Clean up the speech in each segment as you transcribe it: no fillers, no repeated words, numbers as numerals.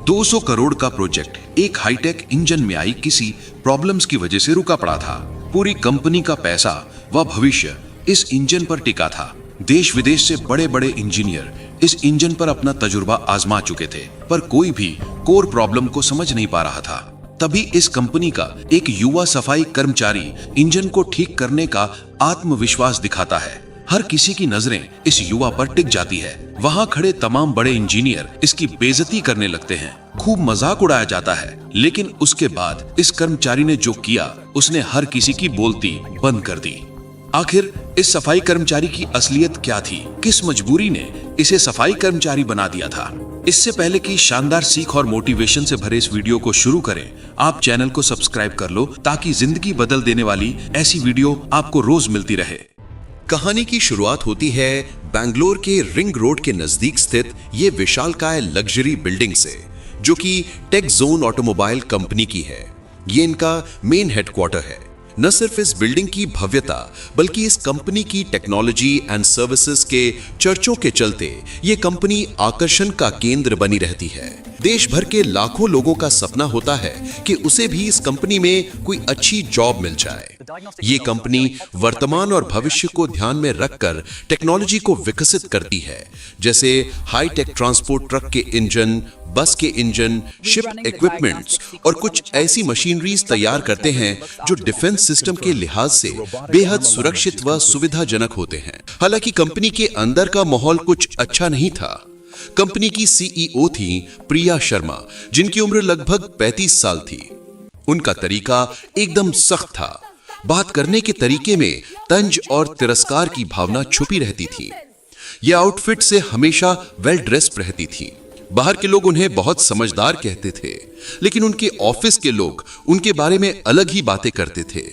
200 करोड़ का प्रोजेक्ट एक hi tech engine में आई किसी प्रॉब्लम्स की वजह से रुका पड़ा था। पूरी कंपनी का पैसा व भविष्य इस इंजन पर टिका था। देश विदेश से बड़े बड़े इंजीनियर इस इंजन पर अपना तजुर्बा आजमा चुके थे, पर कोई भी कोर प्रॉब्लम को समझ नहीं पा रहा था। तभी इस कंपनी का एक युवा सफाई कर्मचारी इंजन को ठीक करने का आत्मविश्वास दिखाता है। हर किसी की नजरें इस युवा पर टिक जाती है। वहां खड़े तमाम बड़े इंजीनियर इसकी बेइज्जती करने लगते हैं, खूब मजाक उड़ाया जाता है। लेकिन उसके बाद इस कर्मचारी ने जो किया, उसने हर किसी की बोलती बंद कर दी। आखिर इस सफाई कर्मचारी की असलियत क्या थी? किस मजबूरी ने इसे सफाई कर्मचारी बना दिया था? इससे पहले कि शानदार सीख और मोटिवेशन से भरे इस वीडियो को शुरू करें, आप चैनल को सब्सक्राइब कर लो ताकि जिंदगी बदल देने वाली ऐसी वीडियो आपको रोज मिलती रहे। कहानी की शुरुआत होती है बेंगलोर के रिंग रोड के नजदीक स्थित ये विशालकाय लग्जरी बिल्डिंग से, जो कि टेक जोन ऑटोमोबाइल कंपनी की है। ये इनका मेन हेडक्वार्टर है। न सिर्फ इस बिल्डिंग की भव्यता बल्कि इस कंपनी की टेक्नोलॉजी एंड सर्विसेज के चर्चों के चलते ये कंपनी आकर्षण का केंद्र बनी रहती है। देश भर के लाखों लोगों का सपना होता है कि उसे भी इस कंपनी में कोई अच्छी जॉब मिल जाए। ये कंपनी वर्तमान और भविष्य को ध्यान में रखकर टेक्नोलॉजी को विकसित करती है, जैसे हाई टेक ट्रांसपोर्ट ट्रक के इंजन, बस के इंजन, शिप इक्विपमेंट्स और कुछ ऐसी मशीनरीज तैयार करते हैं जो डिफेंस सिस्टम के लिहाज से बेहद सुरक्षित व सुविधाजनक होते हैं। हालांकि कंपनी के अंदर का माहौल कुछ अच्छा नहीं था। कंपनी की सीईओ थी प्रिया शर्मा, जिनकी उम्र लगभग 35 साल थी। उनका तरीका एकदम सख्त था। बात करने के तरीके में तंज और तिरस्कार की भावना छुपी रहती थी। यह आउटफिट से हमेशा वेल ड्रेस्ड रहती थी। बाहर के लोग उन्हें बहुत समझदार कहते थे, लेकिन उनके ऑफिस के लोग उनके बारे में अलग ही बातें करते थे।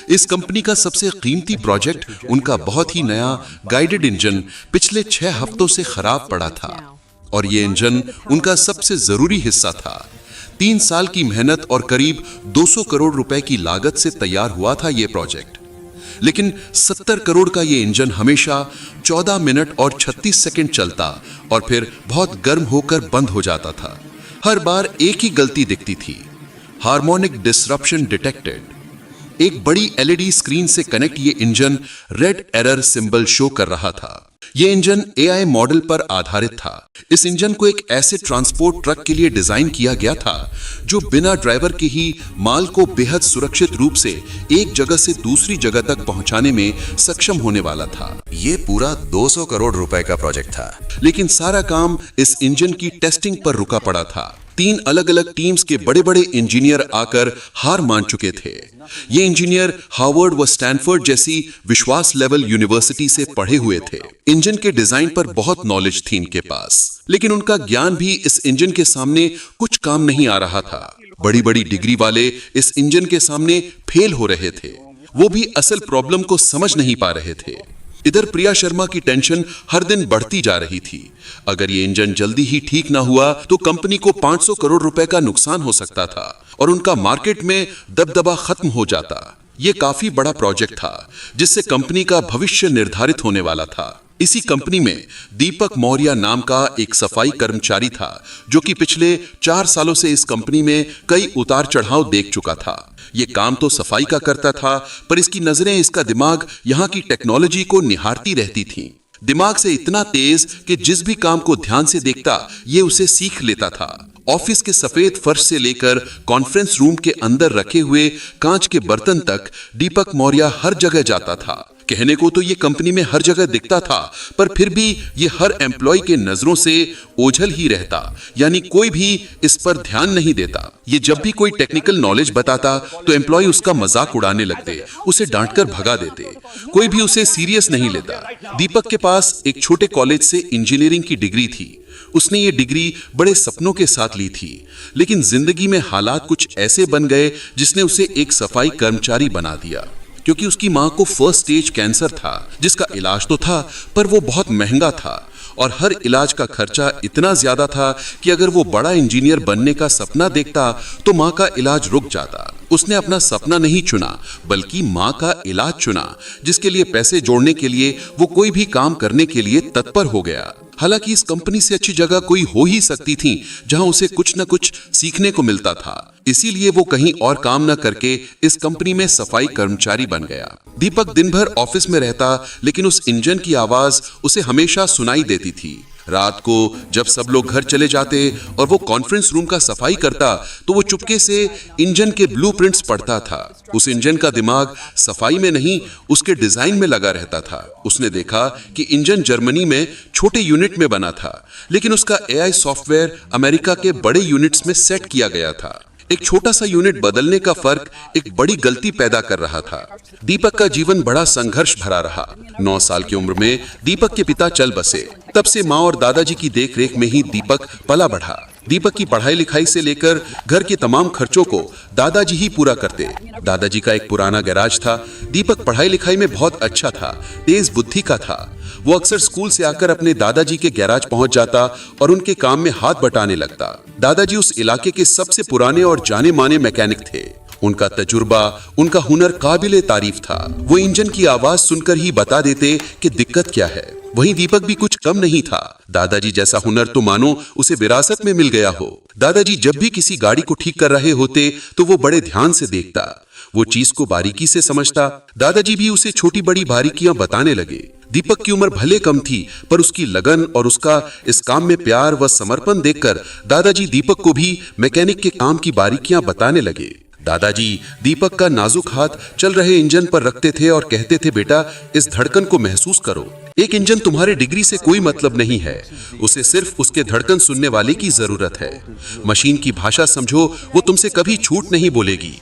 इस कंपनी का सबसे कीमती प्रोजेक्ट उनका बहुत ही नया गाइडेड इंजन पिछले 6 हफ्तों से खराब पड़ा था, और ये इंजन उनका सबसे जरूरी हिस्सा था। 3 साल की मेहनत और करीब 200 करोड़ रुपए की लागत से तैयार हुआ था ये प्रोजेक्ट। लेकिन 70 करोड़ का ये इंजन हमेशा 14 मिनट और 36 सेकंड चलता और फिर बहुत गर्म होकर बंद हो जाता था। हर बार एक ही गलती दिखती थी, हार्मोनिक डिसरप्शन डिटेक्टेड। एक बड़ी एलईडी स्क्रीन से कनेक्ट ये engine red error symbol show कर रहा था। ये इंजन एआई मॉडल पर आधारित था। इस इंजन को एक ऐसे ट्रांसपोर्ट ट्रक के लिए डिजाइन किया गया था जो बिना ड्राइवर के ही माल को बेहद सुरक्षित रूप से एक जगह से दूसरी जगह तक पहुंचाने में सक्षम होने वाला था। ये पूरा 200 करोड़ रुपए का प्रोजेक्ट था, लेकिन सारा काम इस इंजन की टेस्टिंग पर रुका पड़ा था। 3 अलग अलग टीम्स के बड़े बड़े इंजीनियर आकर हार मान चुके थे। ये इंजीनियर हार्वर्ड व स्टैनफोर्ड जैसी विश्वास लेवल यूनिवर्सिटी से पढ़े हुए थे। इंजन के डिजाइन पर बहुत नॉलेज थी इनके पास, लेकिन उनका ज्ञान भी इस इंजन के सामने कुछ काम नहीं आ रहा था। बड़ी बड़ी डिग्री वाले इस इंजन के सामने फेल हो रहे थे। वो भी असल प्रॉब्लम को समझ नहीं पा रहे थे। इधर प्रिया शर्मा की टेंशन हर दिन बढ़ती जा रही थी। अगर ये इंजन जल्दी ही ठीक ना हुआ तो कंपनी को 500 करोड़ रुपए का नुकसान हो सकता था और उनका मार्केट में दबदबा खत्म हो जाता। ये काफी बड़ा प्रोजेक्ट था जिससे कंपनी का भविष्य निर्धारित होने वाला था। इसी कंपनी में दीपक मौर्य नाम का एक सफाई कर्मचारी था, जो कि पिछले 4 सालों से इस कंपनी में कई उतार चढ़ाव देख चुका था। ये काम तो सफाई का करता था, पर इसकी नजरें, इसका दिमाग यहाँ की टेक्नोलॉजी को निहारती रहती थीं। दिमाग से इतना तेज कि जिस भी काम को ध्यान से देखता ये उसे सीख लेता था। ऑफिस के सफेद फर्श से लेकर कॉन्फ्रेंस रूम के अंदर रखे हुए कांच के बर्तन तक दीपक मौर्य हर जगह जाता था। कहने को तो ये कंपनी में हर जगह दिखता था, पर फिर भी ये हर एम्प्लॉय के नजरों से ओझल ही रहता, यानी कोई भी इस पर ध्यान नहीं देता। ये जब भी कोई टेक्निकल नॉलेज बताता तो एम्प्लॉय उसका मजाक उड़ाने लगते, उसे डांटकर भगा देते। कोई भी उसे सीरियस नहीं लेता। दीपक के पास एक छोटे कॉलेज से इंजीनियरिंग की डिग्री थी। उसने ये डिग्री बड़े सपनों के साथ ली थी, लेकिन जिंदगी में हालात कुछ ऐसे बन गए जिसने उसे एक सफाई कर्मचारी बना दिया। क्योंकि उसकी मां को फर्स्ट स्टेज कैंसर था, जिसका इलाज तो था पर वो बहुत महंगा था और हर इलाज का खर्चा इतना ज्यादा था कि अगर वो बड़ा इंजीनियर बनने का सपना देखता तो मां का इलाज रुक जाता। उसने अपना सपना नहीं चुना बल्कि माँ का इलाज चुना, जिसके लिए पैसे जोड़ने के लिए वो कोई भी काम करने के लिए तत्पर हो गया। हालांकि इस कंपनी से अच्छी जगह कोई हो ही सकती थी जहां उसे कुछ न कुछ सीखने को मिलता था। इसीलिए वो कहीं और काम न करके इस कंपनी में सफाई कर्मचारी बन गया। दीपक दिन भर ऑफिस में रहता, लेकिन उस इंजन की आवाज उसे हमेशा सुनाई देती थी। रात को जब सब लोग घर चले जाते और वो कॉन्फ्रेंस रूम का सफाई करता तो वो चुपके से इंजन के ब्लूप्रिंट्स पढ़ता था। उस इंजन का दिमाग सफाई में नहीं, उसके डिजाइन में लगा रहता था। उसने देखा कि इंजन जर्मनी में छोटे यूनिट में बना था, लेकिन उसका एआई सॉफ्टवेयर अमेरिका के बड़े यूनिट्स में सेट किया गया था। एक छोटा सा यूनिट बदलने का फर्क एक बड़ी गलती पैदा कर रहा था। दीपक का जीवन बड़ा संघर्ष भरा रहा। 9 साल की उम्र में दीपक के पिता चल बसे। तब से माँ और दादाजी की देखरेख में ही दीपक पला बढ़ा। दीपक की पढ़ाई लिखाई से लेकर घर के तमाम खर्चों को दादाजी ही पूरा करते। दादाजी का एक पुराना गैराज था। दीपक पढ़ाई लिखाई में बहुत अच्छा था, तेज बुद्धि का था। वो अक्सर स्कूल से आकर अपने दादाजी के गैराज पहुंच जाता और उनके काम में हाथ बटाने लगता। दादाजी उस इलाके के सबसे पुराने और जाने माने मैकेनिक थे। उनका तजुर्बा, उनका हुनर काबिले तारीफ था। वो इंजन की आवाज सुनकर ही बता देते कि दिक्कत क्या है। वहीं दीपक भी कुछ कम नहीं था। दादाजी जैसा हुनर तो मानो उसे विरासत में मिल गया हो। दादाजी जब भी किसी गाड़ी को ठीक कर रहे होते तो वो बड़े ध्यान से देखता, वो चीज को बारीकी से समझता। दादाजी भी उसे छोटी बड़ी बारीकियां बताने लगे। दीपक की उम्र भले कम थी, पर उसकी लगन और उसका इस काम में प्यार व समर्पण देखकर दादाजी दीपक को भी मैकेनिक के काम की बारीकियां बताने लगे। दादाजी दीपक का नाजुक हाथ चल रहे इंजन पर रखते थे और कहते थे, बेटा इस धड़कन को महसूस करो। एक इंजन तुम्हारे डिग्री से कोई मतलब नहीं है, उसे सिर्फ उसके धड़कन सुनने वाले की जरूरत है। मशीन की भाषा समझो, वो तुमसे कभी झूठ नहीं बोलेगी।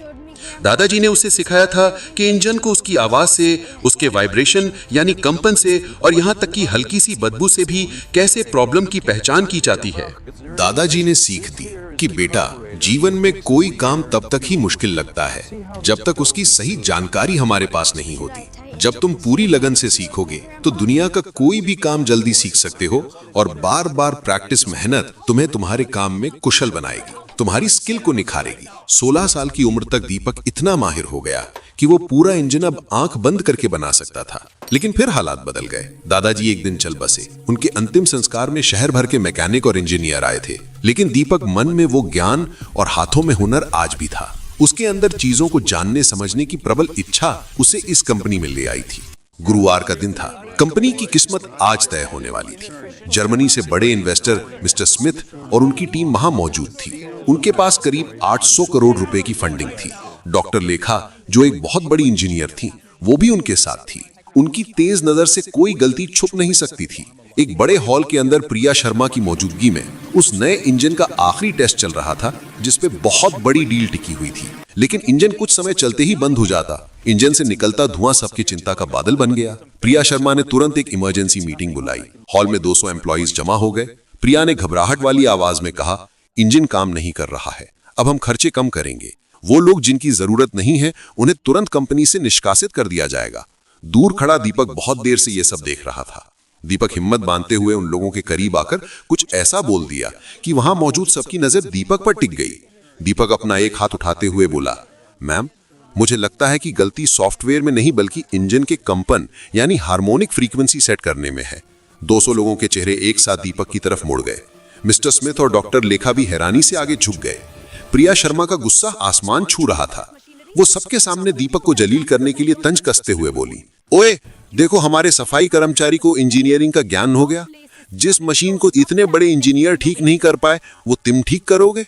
दादाजी ने उसे सिखाया था कि इंजन को उसकी आवाज से, उसके वाइब्रेशन यानी कंपन से और यहाँ तक कि हल्की सी बदबू से भी कैसे प्रॉब्लम की पहचान की जाती है। दादाजी ने सीख दी कि बेटा, जीवन में कोई काम तब तक ही मुश्किल लगता है जब तक उसकी सही जानकारी हमारे पास नहीं होती। जब तुम पूरी लगन से सीखोगे तो दुनिया का कोई भी काम जल्दी सीख सकते हो और बार बार प्रैक्टिस मेहनत तुम्हें तुम्हारे काम में कुशल बनाएगी, तुम्हारी स्किल को निखारेगी। 16 साल की उम्र तक दीपक इतना माहिर हो गया कि वो पूरा इंजन अब आंख बंद करके बना सकता था। लेकिन फिर हालात बदल गए। दादाजी एक दिन चल बसे। उनके अंतिम संस्कार में शहर भर के मैकेनिक और इंजीनियर आए थे, लेकिन दीपक मन में वो ज्ञान और हाथों में हुनर आज भी था। उसके अंदर चीजों को जानने समझने की प्रबल इच्छा उसे इस कंपनी में ले आई थी। गुरुवार का दिन था। कंपनी की किस्मत आज तय होने वाली थी। जर्मनी से बड़े इन्वेस्टर मिस्टर स्मिथ और उनकी टीम वहां मौजूद थी। उनके पास करीब 800 करोड़ रुपए की फंडिंग थी। डॉक्टर लेखा, जो एक बहुत बड़ी इंजीनियर थी, वो भी उनके साथ थी। उनकी तेज नजर से कोई गलती छुप नहीं सकती थी। एक बड़े हॉल के अंदर प्रिया शर्मा की मौजूदगी में उस नए इंजन का आखिरी टेस्ट चल रहा था, जिसपे बहुत बड़ी डील टिकी हुई थी। लेकिन इंजन कुछ समय चलते ही बंद हो जाता। इंजन से निकलता धुआं सबकी चिंता का बादल बन गया। प्रिया शर्मा ने तुरंत एक इमरजेंसी मीटिंग बुलाई। हॉल में 200 एम्प्लॉइज जमा हो गए। प्रिया ने घबराहट वाली आवाज में कहा, इंजन काम नहीं कर रहा है, अब हम खर्चे कम करेंगे। वो लोग जिनकी जरूरत नहीं है उन्हें तुरंत कंपनी से निष्कासित कर दिया जाएगा। दूर खड़ा दीपक बहुत देर से ये सब देख रहा था। दीपक हिम्मत बांधते हुए उन लोगों के करीब आकर कुछ ऐसा बोल दिया कि वहां मौजूद सबकी नजर दीपक पर टिक गई। दीपक अपना एक हाथ उठाते हुए बोला, मैम, मुझे लगता है कि गलती सॉफ्टवेयर में नहीं बल्कि इंजन के कंपन यानी हार्मोनिक फ्रीक्वेंसी सेट करने में है। 200 लोगों के चेहरे एक साथ दीपक की तरफ मुड़ गए। मिस्टर स्मिथ और डॉक्टर लेखा भी हैरानी से आगे झुक गए। प्रिया शर्मा का गुस्सा आसमान छू रहा था। वो सबके सामने दीपक को जलील करने के लिए तंज कसते हुए बोली, ओए देखो, हमारे सफाई कर्मचारी को इंजीनियरिंग का ज्ञान हो गया। जिस मशीन को इतने बड़े इंजीनियर ठीक नहीं कर पाए, वो तुम ठीक करोगे।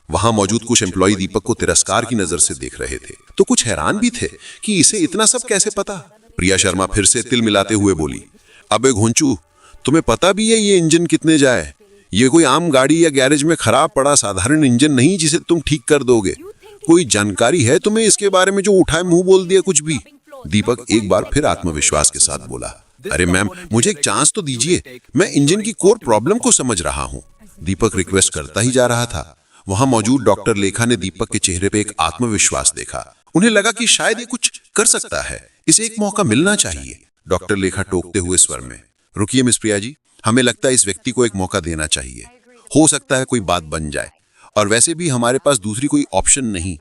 वहां मौजूद कुछ एम्प्लॉय दीपक को तिरस्कार की नजर से देख रहे थे, तो कुछ हैरान भी थे कि इसे इतना सब कैसे पता। प्रिया शर्मा फिर से तिल मिलाते हुए बोली, अबे घोंचू, तुम्हें पता भी है ये इंजन कितने जाए? ये कोई आम गाड़ी या गैरेज में खराब पड़ा साधारण इंजन नहीं जिसे तुम ठीक कर दोगे। कोई जानकारी है तुम्हें इसके बारे में जो उठाए मुंह बोल दिया कुछ भी? दीपक एक बार फिर आत्मविश्वास के साथ बोला, अरे मैम, मुझे एक चांस तो दीजिए, मैं इंजन की कोर प्रॉब्लम को समझ रहा हूँ। दीपक रिक्वेस्ट करता ही जा रहा था। वहां मौजूद डॉक्टर लेखा ने दीपक के चेहरे पे एक आत्मविश्वास देखा। उन्हें लगा कि शायद ये कुछ कर सकता है, इसे एक मौका मिलना चाहिए। डॉक्टर लेखा टोकते हुए स्वर में, रुकिए मिस प्रिया जी, हमें लगता है इस व्यक्ति को एक मौका देना चाहिए। हो सकता है कोई बात बन जाए, और वैसे भी हमारे पास दूसरी कोई ऑप्शन नहीं।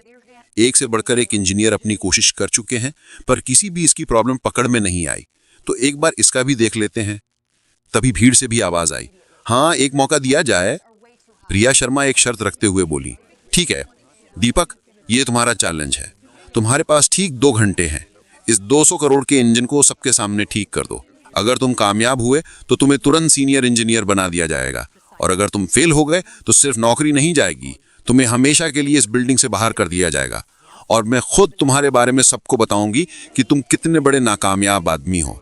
एक से बढ़कर एक इंजीनियर अपनी कोशिश कर चुके हैं, पर किसी भी इसकी प्रॉब्लम पकड़ में नहीं आई। तो एक बार इसका भी देख लेते हैं। तभी भीड़ से भी आवाज आई, हाँ एक मौका दिया जाए। प्रिया शर्मा एक शर्त रखते हुए बोली, ठीक है दीपक, ये तुम्हारा चैलेंज है। तुम्हारे पास ठीक 2 घंटे हैं। इस 200 करोड़ के इंजन को सबके सामने ठीक कर दो। अगर तुम कामयाब हुए तो तुम्हें तुरंत सीनियर इंजीनियर बना दिया जाएगा, और अगर तुम फेल हो गए तो सिर्फ नौकरी नहीं जाएगी, तुम्हें हमेशा के लिए इस बिल्डिंग से बाहर कर दिया जाएगा। और मैं खुद तुम्हारे बारे में सबको बताऊंगी कि तुम कितने बड़े नाकामयाब आदमी हो।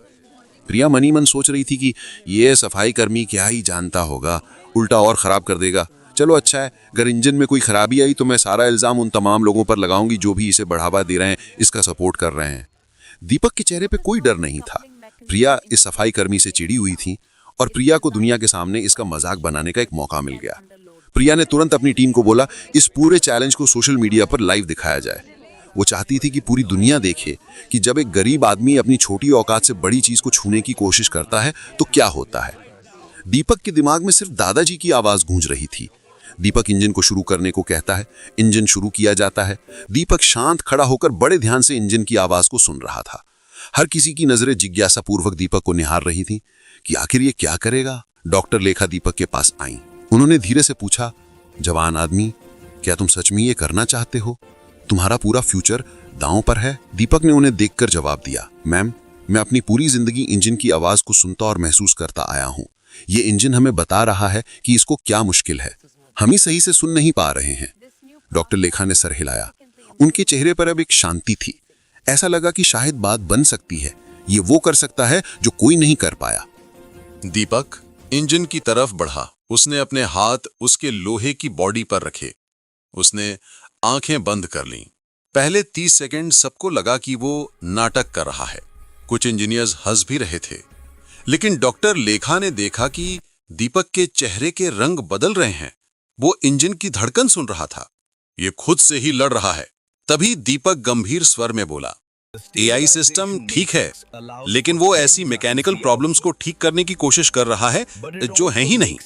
प्रिया मनी मन सोच रही थी कि ये सफाई कर्मी क्या ही जानता होगा, उल्टा और खराब कर देगा। चलो अच्छा है, अगर इंजन में कोई खराबी आई तो मैं सारा इल्जाम उन तमाम लोगों पर लगाऊंगी जो भी इसे बढ़ावा दे रहे हैं, इसका सपोर्ट कर रहे हैं। दीपक के चेहरे पे कोई डर नहीं था। प्रिया इस सफाई कर्मी से चिड़ी हुई थी और प्रिया को दुनिया के सामने इसका मजाक बनाने का एक मौका मिल गया। प्रिया ने तुरंत अपनी टीम को बोला, इस पूरे चैलेंज को सोशल मीडिया पर लाइव दिखाया जाए। वो चाहती थी कि पूरी दुनिया देखे कि जब एक गरीब आदमी अपनी छोटी औकात से बड़ी चीज को छूने की कोशिश करता है तो क्या होता है। दीपक के दिमाग में सिर्फ दादाजी की आवाज गूंज रही थी। दीपक इंजन को शुरू करने को कहता है, इंजन शुरू किया जाता है। दीपक शांत खड़ा होकर बड़े ध्यान से इंजन की आवाज को सुन रहा था। हर किसी की नजरें जिज्ञासा पूर्वक दीपक को निहार रही थी कि आखिर ये क्या करेगा। डॉक्टर लेखा दीपक के पास आई। उन्होंने धीरे से पूछा, जवान आदमी, क्या तुम सच में ये करना चाहते हो? तुम्हारा पूरा फ्यूचर दांव पर है। दीपक ने उन्हें देखकर जवाब दिया, मैम, मैं अपनी पूरी जिंदगी इंजन की आवाज को सुनता और महसूस करता आया हूं। ये इंजन हमें बता रहा है कि इसको क्या मुश्किल है, हम ही सही से सुन नहीं पा रहे हैं। डॉक्टर लेखा ने सर हिलाया। उनके चेहरे पर अब एक शांति थी। ऐसा लगा कि शायद बात बन सकती है। ये वो कर सकता है जो कोई नहीं कर पाया। दीपक इंजन की तरफ बढ़ा। उसने अपने हाथ उसके लोहे की बॉडी पर रखे। उसने आंखें बंद कर लीं। पहले 30 सेकंड सबको लगा कि वो नाटक कर रहा है। कुछ इंजीनियर्स हंस भी रहे थे, लेकिन डॉक्टर लेखा ने देखा कि दीपक के चेहरे के रंग बदल रहे हैं। वो इंजन की धड़कन सुन रहा था। ये खुद से ही लड़ रहा है। तभी दीपक गंभीर स्वर में बोला, एआई सिस्टम ठीक है, लेकिन वो ऐसी मैकेनिकल प्रॉब्लम्स को ठीक करने की कोशिश कर रहा है जो है ही नहीं।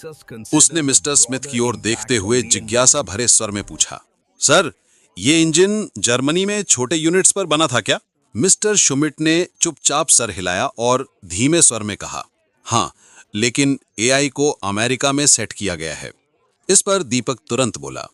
उसने मिस्टर स्मिथ की ओर देखते हुए जिज्ञासा भरे स्वर में पूछा, सर, ये इंजन जर्मनी में छोटे यूनिट्स पर बना था क्या? मिस्टर शुमिट ने चुपचाप सर हिलाया और धीमे स्वर में कहा, हाँ, लेकिन एआई को अमेरिका में सेट किया गया है। इस पर दीपक तुरंत बोला,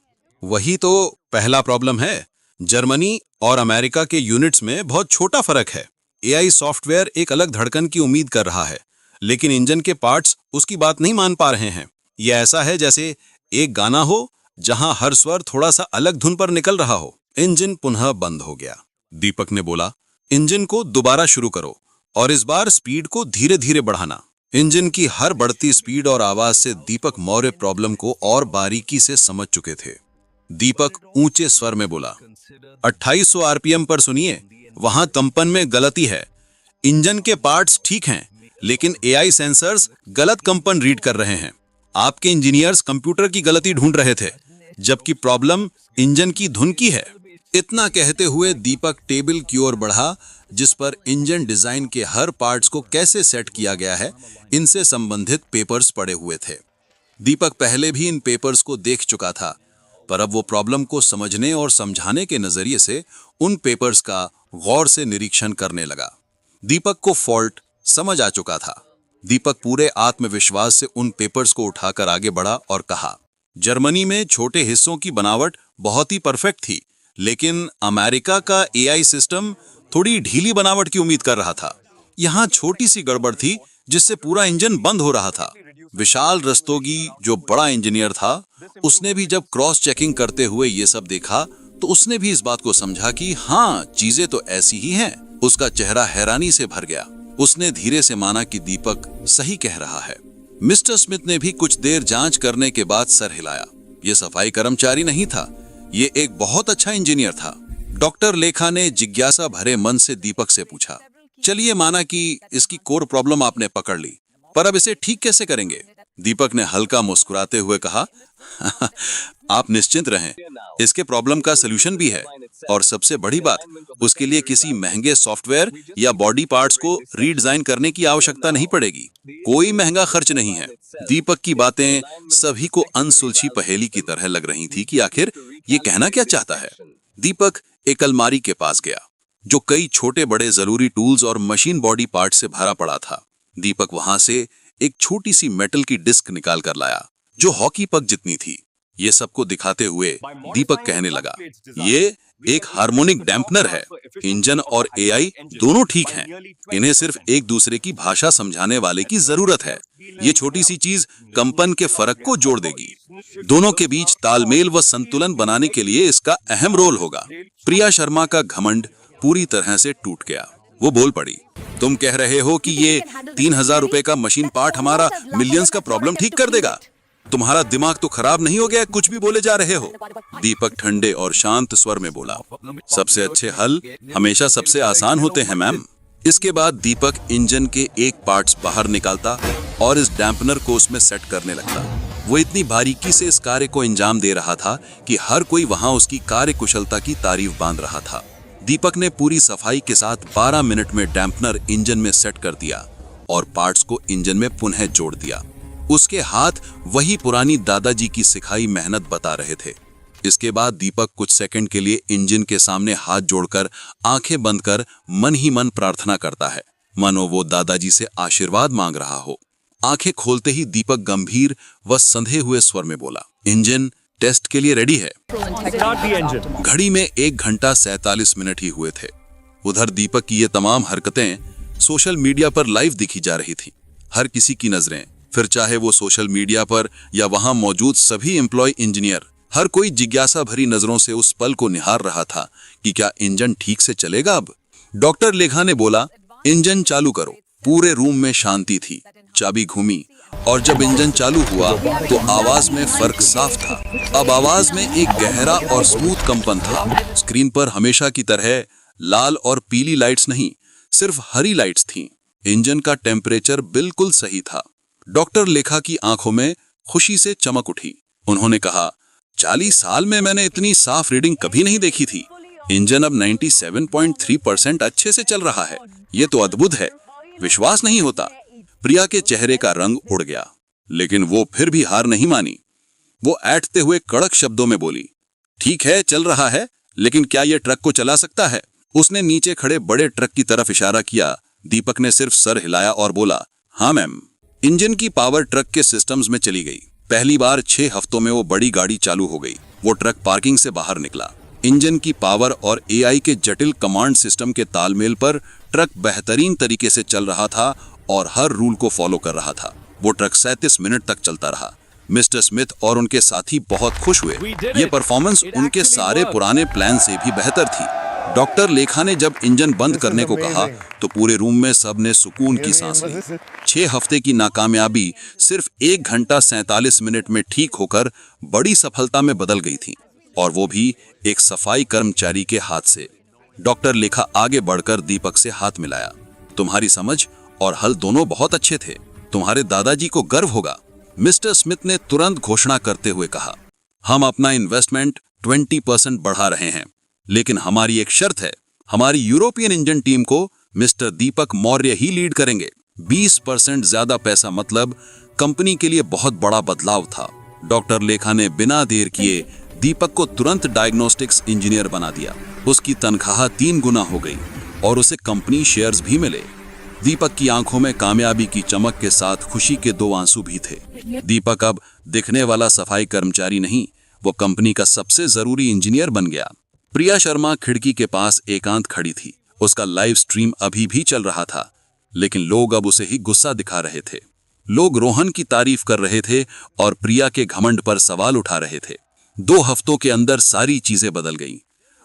वही तो पहला प्रॉब्लम है। जर्मनी और अमेरिका के यूनिट्स में बहुत छोटा फर्क है। एआई सॉफ्टवेयर एक अलग धड़कन की उम्मीद कर रहा है, लेकिन इंजन के पार्ट्स उसकी बात नहीं मान पा रहे हैं। यह ऐसा है जैसे एक गाना हो जहां हर स्वर थोड़ा सा अलग धुन पर निकल रहा हो। इंजन पुनः बंद हो गया। दीपक ने बोला, इंजन को दोबारा शुरू करो और इस बार स्पीड को धीरे धीरे बढ़ाना। इंजन की हर बढ़ती स्पीड और आवाज से दीपक मौर्य प्रॉब्लम को और बारीकी से समझ चुके थे। दीपक ऊंचे स्वर में बोला, 2800 आरपीएम पर सुनिए, वहां कंपन में गलती है। इंजन के पार्ट्स ठीक हैं, लेकिन एआई सेंसर्स गलत कंपन रीड कर रहे हैं। आपके इंजीनियर्स कंप्यूटर की गलती ढूंढ रहे थे, जबकि प्रॉब्लम इंजन की धुन की है। इतना कहते हुए दीपक टेबल की ओर बढ़ा जिस पर इंजन डिजाइन के हर पार्ट्स को कैसे सेट किया गया है, इनसे संबंधित पेपर्स पड़े हुए थे। दीपक पहले भी इन पेपर्स को देख चुका था, पर अब वो प्रॉब्लम को समझने और समझाने के नजरिए से उन पेपर्स का गौर से निरीक्षण करने लगा। दीपक को फॉल्ट समझ आ चुका था। दीपक पूरे आत्मविश्वास से उन पेपर्स को उठाकर आगे बढ़ा और कहा, जर्मनी में छोटे हिस्सों की बनावट बहुत ही परफेक्ट थी, लेकिन अमेरिका का एआई सिस्टम थोड़ी ढीली बनावट की उम्मीद कर रहा था। यहाँ छोटी सी गड़बड़ थी जिससे पूरा इंजन बंद हो रहा था। विशाल रस्तोगी, जो बड़ा इंजीनियर था, उसने भी जब क्रॉस चेकिंग करते हुए ये सब देखा तो उसने भी इस बात को समझा कि हाँ, चीजें तो ऐसी ही हैं। उसका चेहरा हैरानी से भर गया। उसने धीरे से माना कि दीपक सही कह रहा है। मिस्टर स्मिथ ने भी कुछ देर जांच करने के बाद सर हिलाया। ये सफाई कर्मचारी नहीं था, ये एक बहुत अच्छा इंजीनियर था। डॉक्टर लेखा ने जिज्ञासा भरे मन से दीपक से पूछा, चलिए माना कि इसकी कोर प्रॉब्लम आपने पकड़ ली, पर अब इसे ठीक कैसे करेंगे? दीपक ने हल्का मुस्कुराते हुए कहा, आप निश्चिंत रहें, इसके प्रॉब्लम का सलूशन भी है, और सबसे बड़ी बात, उसके लिए किसी महंगे सॉफ्टवेयर या बॉडी पार्ट्स को रीडिजाइन करने की आवश्यकता नहीं पड़ेगी। कोई महंगा खर्च नहीं है। दीपक की बातें सभी को अनसुलझी पहेली की तरह लग रही थी कि आखिर ये कहना क्या चाहता है। दीपक एक अलमारी के पास गया जो कई छोटे बड़े जरूरी टूल्स और मशीन बॉडी पार्ट से भरा पड़ा था। दीपक वहां से एक छोटी सी मेटल की डिस्क निकाल कर लाया जो हॉकी पक जितनी थी। ये सबको दिखाते हुए दीपक कहने लगा, ये एक हार्मोनिक डैम्पनर है। इंजन और एआई दोनों ठीक हैं। इन्हें सिर्फ एक दूसरे की भाषा समझाने वाले की जरूरत है। ये छोटी सी चीज कंपन के फर्क को जोड़ देगी। दोनों के बीच तालमेल व संतुलन बनाने के लिए इसका अहम रोल होगा। प्रिया शर्मा का घमंड पूरी तरह से टूट गया। वो बोल पड़ी, तुम कह रहे हो कि ये 3000 रुपए का मशीन पार्ट हमारा मिलियंस का प्रॉब्लम ठीक कर देगा? तुम्हारा दिमाग तो खराब नहीं हो गया? कुछ भी बोले जा रहे हो। दीपक ठंडे और शांत स्वर में बोला, सबसे अच्छे हल हमेशा सबसे आसान होते हैं मैम। इसके बाद दीपक इंजन के एक पार्ट्स बाहर निकालता और इस डैम्पनर को उसमें सेट करने लगता। वो इतनी बारीकी से इस कार्य को अंजाम दे रहा था कि हर कोई वहां उसकी कार्य कुशलता की तारीफ बांध रहा था। दीपक ने पूरी सफाई के साथ 12 मिनट में डैम्पनर इंजन में सेट कर दिया और पार्ट्स को इंजन में पुनः जोड़ दिया। उसके हाथ वही पुरानी दादाजी की सिखाई मेहनत बता रहे थे। इसके बाद दीपक कुछ सेकंड के लिए इंजन के सामने हाथ जोड़कर आंखें बंद कर मन ही मन प्रार्थना करता है, मानो वो दादाजी से आशीर्वाद मांग रहा हो। आंखें खोलते ही दीपक गंभीर व संधे हुए स्वर में बोला, इंजन टेस्ट के लिए रेडी है। घड़ी में 1 घंटा 47 मिनट ही हुए थे। उधर दीपक की ये तमाम हरकतें सोशल मीडिया पर लाइव दिखी जा रही थी। हर किसी की नजरें, फिर चाहे वो सोशल मीडिया पर या वहां मौजूद सभी एम्प्लॉय इंजीनियर, हर कोई जिज्ञासा भरी नजरों से उस पल को निहार रहा था कि क्या इंजन ठीक से चलेगा अब। डॉक्टर लेखा ने बोला, इंजन चालू करो। पूरे रूम में शांति थी। चाबी घूमी और जब इंजन चालू हुआ तो आवाज में फर्क साफ था। अब आवाज में एक गहरा और स्मूथ कंपन था। स्क्रीन पर हमेशा की तरह लाल और पीली लाइट्स नहीं, सिर्फ हरी लाइट्स थीं। इंजन का टेम्परेचर बिल्कुल सही था। डॉक्टर लेखा की आंखों में खुशी से चमक उठी। उन्होंने कहा, 40 साल में मैंने इतनी साफ रीडिंग कभी नहीं देखी थी। इंजन अब 97.3% अच्छे से चल रहा है। ये तो अद्भुत है, विश्वास नहीं होता। प्रिया के चेहरे का रंग उड़ गया, लेकिन वो फिर भी हार नहीं मानी। वो ऐंठते हुए कड़क शब्दों में बोली, ठीक है चल रहा है, लेकिन क्या ये ट्रक को चला सकता है? उसने नीचे खड़े बड़े ट्रक की तरफ इशारा किया। दीपक ने सिर्फ सर हिलाया और बोला, हाँ मैम। इंजन की पावर ट्रक के सिस्टम्स में चली गई। पहली बार 6 हफ्तों में वो बड़ी गाड़ी चालू हो गई। वो ट्रक पार्किंग से बाहर निकला। इंजन की पावर और एआई के जटिल कमांड सिस्टम के तालमेल पर ट्रक बेहतरीन तरीके से चल रहा था और हर रूल को फॉलो कर रहा था। वो ट्रक 37 मिनट तक चलता रहा। मिस्टर स्मिथ और उनके साथी बहुत खुश हुए। ये परफॉर्मेंस उनके सारे पुराने प्लान से भी बेहतर थी। डॉक्टर लेखा ने जब इंजन बंद करने को कहा तो पूरे रूम में सबने सुकून की सांस ली। 6 हफ्ते की नाकामयाबी सिर्फ 1 घंटा 47 मिनट में ठीक होकर बड़ी सफलता में बदल गई थी, और वो भी एक सफाई कर्मचारी के हाथ से। डॉक्टर लेखा आगे बढ़कर दीपक से हाथ मिलाया। तुम्हारी समझ और हल दोनों बहुत अच्छे थे। तुम्हारे दादाजी को गर्व होगा। मिस्टर स्मिथ ने तुरंत घोषणा करते हुए कहा, हम अपना इन्वेस्टमेंट 20% बढ़ा रहे हैं, लेकिन हमारी एक शर्त है। हमारी यूरोपियन इंजन टीम को मिस्टर दीपक मौर्य ही लीड करेंगे। 20% ज्यादा पैसा मतलब कंपनी के लिए बहुत बड़ा बदलाव था। डॉक्टर लेखा ने बिना देर किए दीपक को तुरंत डायग्नोस्टिक्स इंजीनियर बना दिया। उसकी तनख्वाह 3 गुना हो गई और उसे कंपनी शेयर्स भी मिले। दीपक की आंखों में कामयाबी की चमक के साथ खुशी के 2 आंसू भी थे। दीपक अब दिखने वाला सफाई कर्मचारी नहीं, वो कंपनी का सबसे जरूरी इंजीनियर बन गया। प्रिया शर्मा खिड़की के पास एकांत खड़ी थी। उसका लाइव स्ट्रीम अभी भी चल रहा था, लेकिन लोग अब उसे ही गुस्सा दिखा रहे थे। लोग रोहन की तारीफ कर रहे थे और प्रिया के घमंड पर सवाल उठा रहे थे। 2 हफ्तों के अंदर सारी चीजें बदल गईं।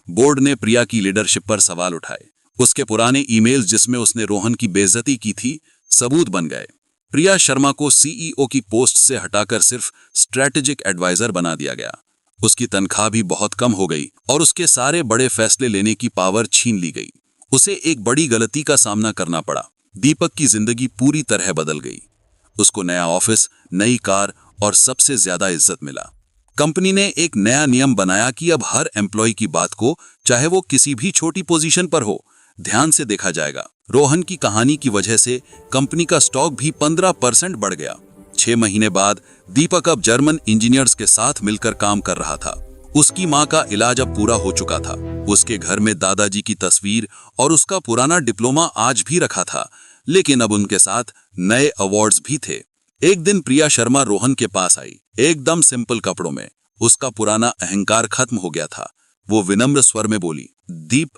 बोर्ड ने प्रिया की लीडरशिप पर सवाल उठाए। उसके पुराने ईमेल्स जिसमें उसने रोहन की बेइज्जती की थी, सबूत बन गए। प्रिया शर्मा को सीईओ की पोस्ट से हटाकर सिर्फ स्ट्रेटेजिक एडवाइजर बना दिया गया। उसकी तनख्वाह भी बहुत कम हो गई और उसके सारे बड़े फैसले लेने की पावर छीन ली गई। उसे एक बड़ी गलती का सामना करना पड़ा। दीपक की जिंदगी पूरी तरह बदल गई। उसको नया ऑफिस, नई कार और सबसे ज्यादा इज्जत मिला। कंपनी ने एक नया नियम बनाया कि अब हर एम्प्लॉय की बात को, चाहे वो किसी भी छोटी पोजीशन पर हो, ध्यान से देखा जाएगा। रोहन की कहानी की वजह से कंपनी का स्टॉक भी 15% बढ़ गया। 6 महीने बाद दीपक अब जर्मन इंजीनियर्स के साथ मिलकर काम कर रहा था। उसकी मां का इलाज अब पूरा हो चुका था। उसके घर में दादाजी की तस्वीर और उसका पुराना डिप्लोमा आज भी रखा था, लेकिन अब उनके साथ नए अवार्ड्स भी थे। एक दिन प्रिया शर्मा रोहन के पास आई, एकदम सिंपल कपड़ों में। उसका पुराना अहंकार खत्म हो गया था। वो विनम्र स्वर में बोली, दीप,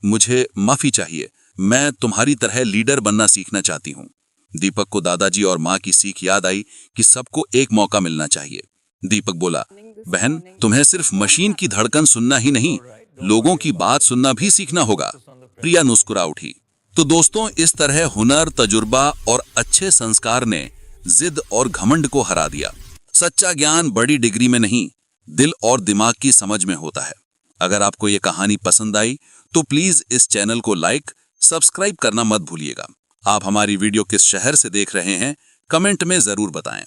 मुझे माफी चाहिए, मैं तुम्हारी तरह लीडर बनना सीखना चाहती हूँ। दीपक को दादाजी और माँ की सीख याद आई कि सबको एक मौका मिलना चाहिए। दीपक बोला, बहन, तुम्हें सिर्फ मशीन की धड़कन सुनना ही नहीं, लोगों की बात सुनना भी सीखना होगा। प्रिया मुस्कुरा उठी। तो दोस्तों, इस तरह हुनर, तजुर्बा और अच्छे संस्कार ने जिद और घमंड को हरा दिया। सच्चा ज्ञान बड़ी डिग्री में नहीं, दिल और दिमाग की समझ में होता है। अगर आपको ये कहानी पसंद आई तो प्लीज इस चैनल को लाइक, सब्सक्राइब करना मत भूलिएगा। आप हमारी वीडियो किस शहर से देख रहे हैं, कमेंट में जरूर बताएं।